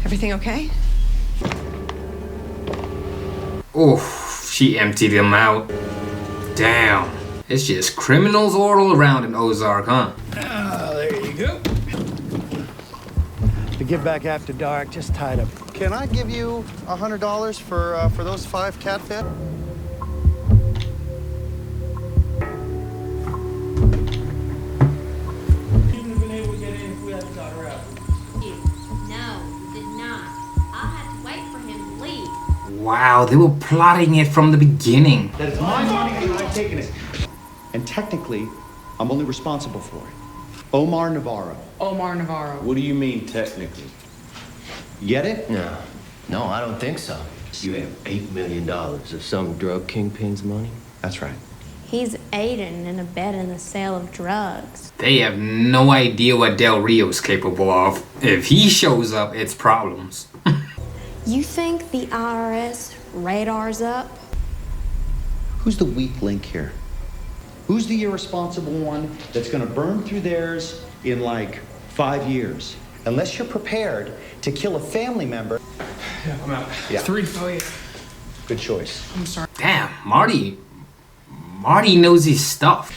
Everything okay? Oof, she emptied him out. Damn. It's just criminals all around in Ozark, huh? There you go. To get back after dark, just tied up. Can I give you $100 for those 5 catfish? Wow, they were plotting it from the beginning. That is my money and I'm taking it. And technically, I'm only responsible for it. Omar Navarro. Omar Navarro. What do you mean, technically? Get it? No, I don't think so. You have $8 million of some drug kingpin's money? That's right. He's aiding and abetting the sale of drugs. They have no idea what Del Rio's capable of. If he shows up, it's problems. You think the IRS radar's up? Who's the weak link here? Who's the irresponsible one that's gonna burn through theirs in like 5 years? Unless you're prepared to kill a family member. Yeah, I'm out. Yeah. 3. Oh, yeah. Good choice. I'm sorry. Damn, Marty knows his stuff.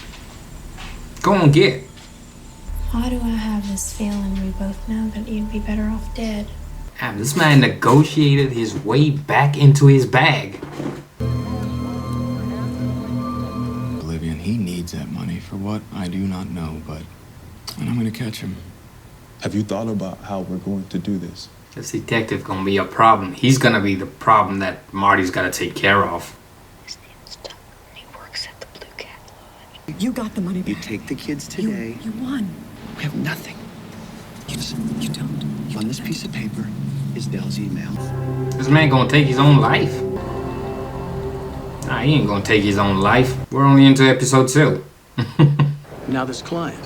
Go on, get. Why do I have this feeling we both know that you'd be better off dead? Damn, this man negotiated his way back into his bag. Olivia, he needs that money for what I do not know, and I'm gonna catch him. Have you thought about how we're going to do this? This detective gonna be a problem. He's gonna be the problem that Marty's gotta take care of. His name's Tucker, and he works at the Blue Cat Lodge. You got the money back. You take the kids today. You won. We have nothing. You don't. On this piece of paper is Dell's email. This man gonna take his own life. Nah, he ain't gonna take his own life. We're only into episode 2. Now this client,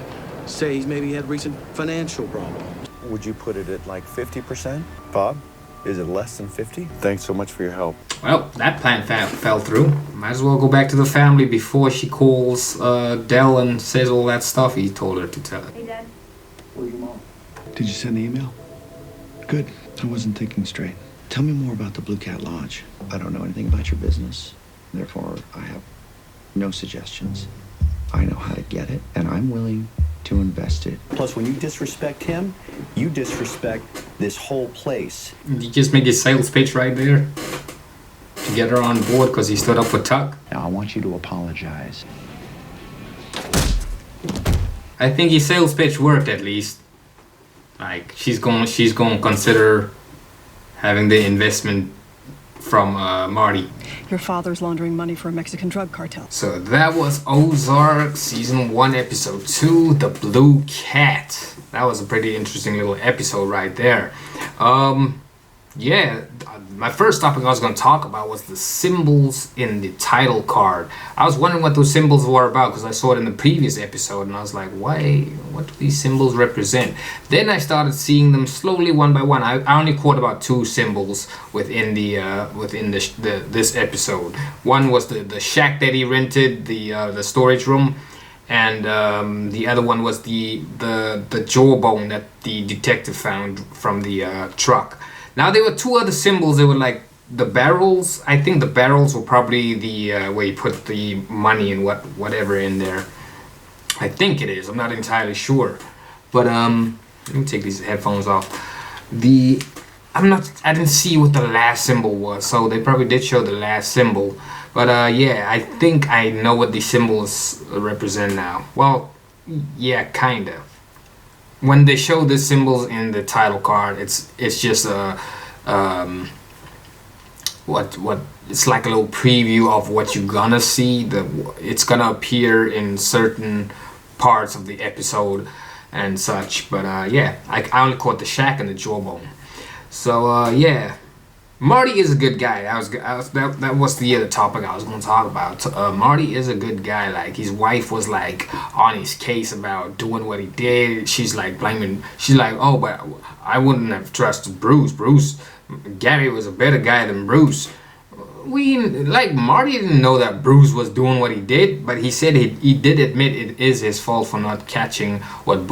say he's maybe had recent financial problems. Would you put it at like 50%? Bob, is it less than 50? Thanks so much for your help. Well, that plan fell through. Might as well go back to the family before she calls Dell and says all that stuff he told her to tell her. Hey, Dad. Where's your mom? Did you send the email? Good. I wasn't thinking straight. Tell me more about the Blue Cat Lodge. I don't know anything about your business. Therefore, I have no suggestions. I know how to get it, and I'm willing to invest it. Plus, when you disrespect him, you disrespect this whole place. You just make his sales pitch right there to get her on board because he stood up for Tuck. Now, I want you to apologize. I think his sales pitch worked at least. Like she's going to consider having the investment from Marty. Your father's laundering money for a Mexican drug cartel. So that was Ozark season 1 episode 2, The Blue Cat. That was a pretty interesting little episode right there. Yeah, my first topic I was going to talk about was the symbols in the title card. I was wondering what those symbols were about because I saw it in the previous episode and I was like, why? What do these symbols represent? Then I started seeing them slowly one by one. I only caught about 2 symbols within this episode. One was the shack that he rented, the storage room, and the other one was the jawbone that the detective found from the truck. Now there were 2 other symbols. They were like the barrels. I think the barrels were probably the where you put the money and whatever in there. I think it is. I'm not entirely sure. But let me take these headphones off. I didn't see what the last symbol was, so they probably did show the last symbol. But yeah, I think I know what these symbols represent now. Well, yeah, kind of. When they show the symbols in the title card, it's just a it's like a little preview of what you're gonna see. It's gonna appear in certain parts of the episode and such. But yeah, I only caught the shack and the jawbone. So yeah, Marty is a good guy. That was the other topic I was going to talk about. Marty is a good guy. Like, his wife was like on his case about doing what he did. She's like blaming. She's like, oh, but I wouldn't have trusted Bruce. Gary was a better guy than Bruce. Marty didn't know that Bruce was doing what he did, but he said he did admit it is his fault for not catching what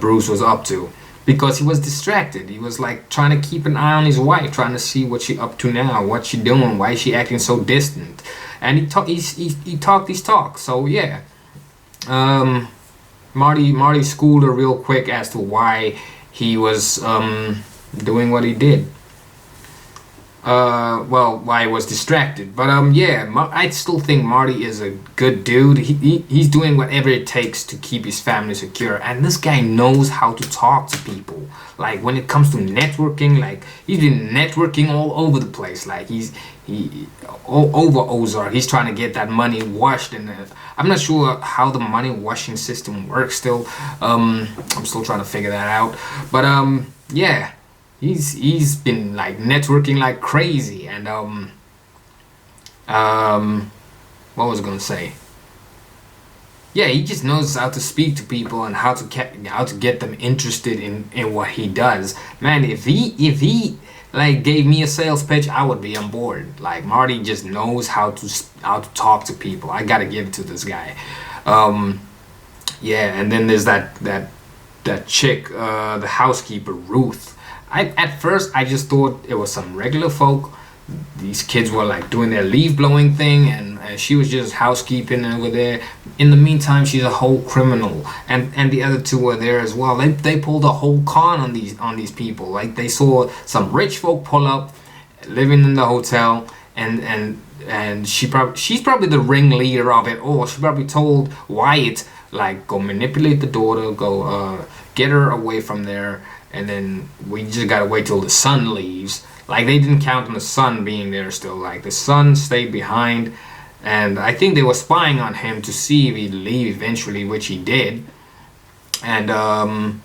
Bruce was up to. because he was distracted. He was like trying to keep an eye on his wife, trying to see what she up to now, what she doing, why is she acting so distant. And he talked these talks. So yeah, Marty schooled her real quick as to why he was doing what he did. Well, why he was distracted. But yeah, I still think Marty is a good dude. He's doing whatever it takes to keep his family secure, and this guy knows how to talk to people. Like when it comes to networking, like he's been networking all over the place. Like he all over Ozark. He's trying to get that money washed, and I'm not sure how the money washing system works still. I'm still trying to figure that out. But yeah. He's been like networking like crazy, and what was I gonna say? Yeah, he just knows how to speak to people and how to get them interested in what he does. Man, if he like gave me a sales pitch, I would be on board. Like Marty just knows how to talk to people. I gotta give it to this guy. Yeah, and then there's that chick, the housekeeper Ruth. At first I just thought it was some regular folk. These kids were like doing their leaf blowing thing, and she was just housekeeping over there. In the meantime, she's a whole criminal, and the other two were there as well. They pulled a whole con on these people. Like they saw some rich folk pull up, living in the hotel, and she's probably the ringleader of it all. She probably told Wyatt, like, go manipulate the daughter, go get her away from there. And then we just gotta wait till the son leaves. Like they didn't count on the son being there still. Like the son stayed behind, and I think they were spying on him to see if he'd leave eventually, which he did. And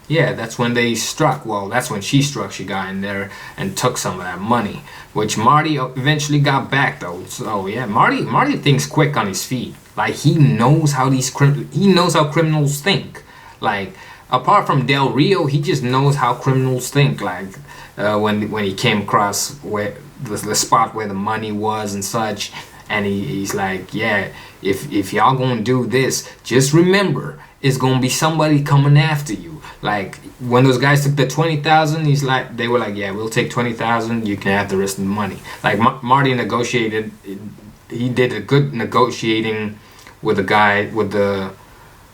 yeah, that's when they struck. Well, that's when she struck. She got in there and took some of that money, which Marty eventually got back though. So yeah, Marty thinks quick on his feet. Like he knows how criminals think. Like. Apart from Del Rio, he just knows how criminals think. Like when he came across where the spot where the money was and such, and he's like, yeah, if y'all gonna do this, just remember it's gonna be somebody coming after you. Like when those guys took the 20,000, they were like, yeah, we'll take 20,000. You can have the rest of the money. Like Marty negotiated. He did a good negotiating with the guy with the.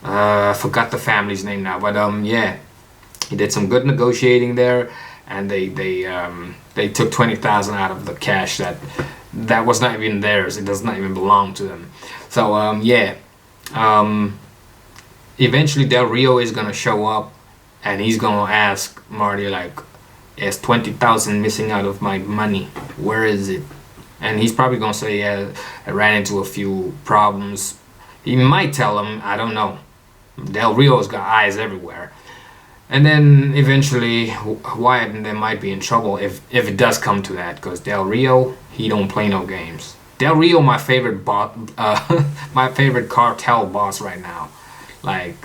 I forgot the family's name now, but yeah, he did some good negotiating there, and they took 20,000 out of the cash that was not even theirs. It does not even belong to them. So yeah, eventually Del Rio is gonna show up, and he's gonna ask Marty like, "There's 20,000 missing out of my money. Where is it?" And he's probably gonna say, "Yeah, I ran into a few problems." He might tell him, I don't know. Del Rio's got eyes everywhere. And then eventually Wyatt and them might be in trouble if it does come to that, because Del Rio, he don't play no games. Del Rio, my favorite my favorite cartel boss right now. Like,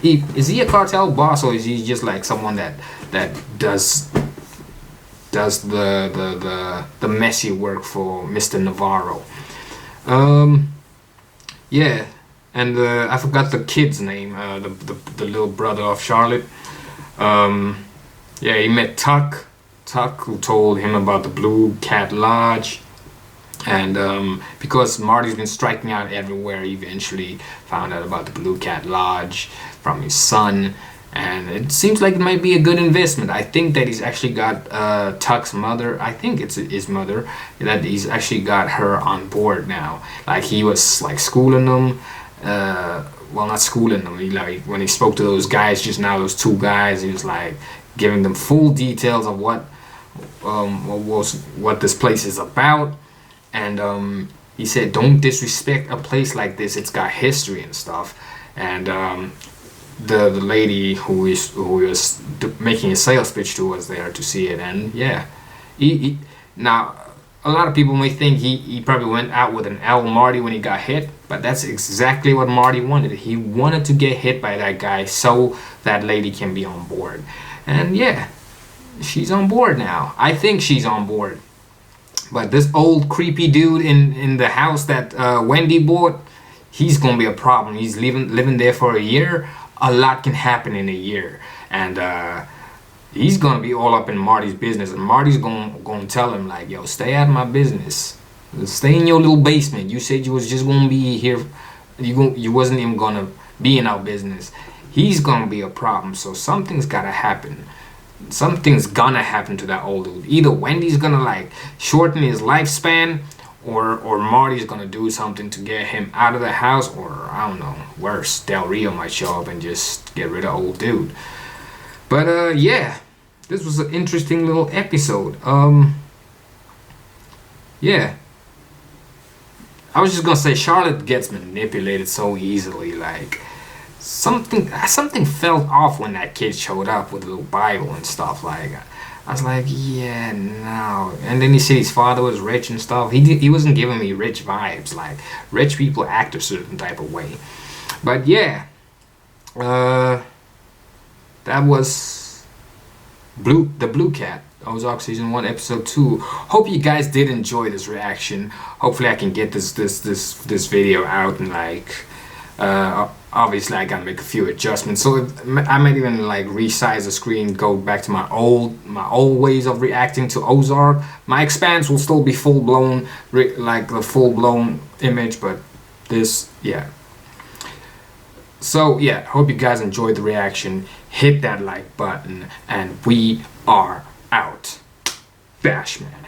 is he a cartel boss, or is he just like someone that does the messy work for Mr. Navarro? Yeah. And I forgot the kid's name, the little brother of Charlotte. Yeah, he met Tuck, who told him about the Blue Cat Lodge. And because Marty's been striking out everywhere, he eventually found out about the Blue Cat Lodge from his son. And it seems like it might be a good investment. I think that he's actually got Tuck's mother, I think it's his mother, that he's actually got her on board now. Like he was like schooling them. Well, not schooling them. When he spoke to those guys just now, those two guys, he was like giving them full details of what this place is about, and he said, "Don't disrespect a place like this. It's got history and stuff." And the lady who was making a sales pitch to was there to see it, and yeah, now. A lot of people may think he probably went out with an L Marty when he got hit, but that's exactly what Marty wanted. He wanted to get hit by that guy so that lady can be on board. And yeah, she's on board now. I think she's on board. But this old creepy dude in the house that Wendy bought, he's gonna be a problem. He's living there for a year. A lot can happen in a year. And he's gonna be all up in Marty's business, and Marty's gonna tell him like, yo, stay out of my business, stay in your little basement. You said you was just gonna be here, you wasn't even gonna be in our business. He's gonna be a problem, so something's gotta happen. Something's gonna happen to that old dude. Either Wendy's gonna like shorten his lifespan, or Marty's gonna do something to get him out of the house, or I don't know, worse, Del Rio might show up and just get rid of old dude. But yeah, this was an interesting little episode. Yeah, I was just gonna say Charlotte gets manipulated so easily. Like something felt off when that kid showed up with a little Bible and stuff. Like I was like, yeah, no. And then he said his father was rich and stuff. He wasn't giving me rich vibes. Like rich people act a certain type of way. But yeah, that was the Blue Cat, Ozark season 1 episode 2. Hope you guys did enjoy this reaction. Hopefully I can get this video out, and like obviously I gotta make a few adjustments, so I might even like resize the screen, go back to my old ways of reacting to Ozark. My Expanse will still be full-blown, like the full-blown image, but this, yeah. So yeah, hope you guys enjoyed the reaction. Hit that like button, and we are out. Bash, man.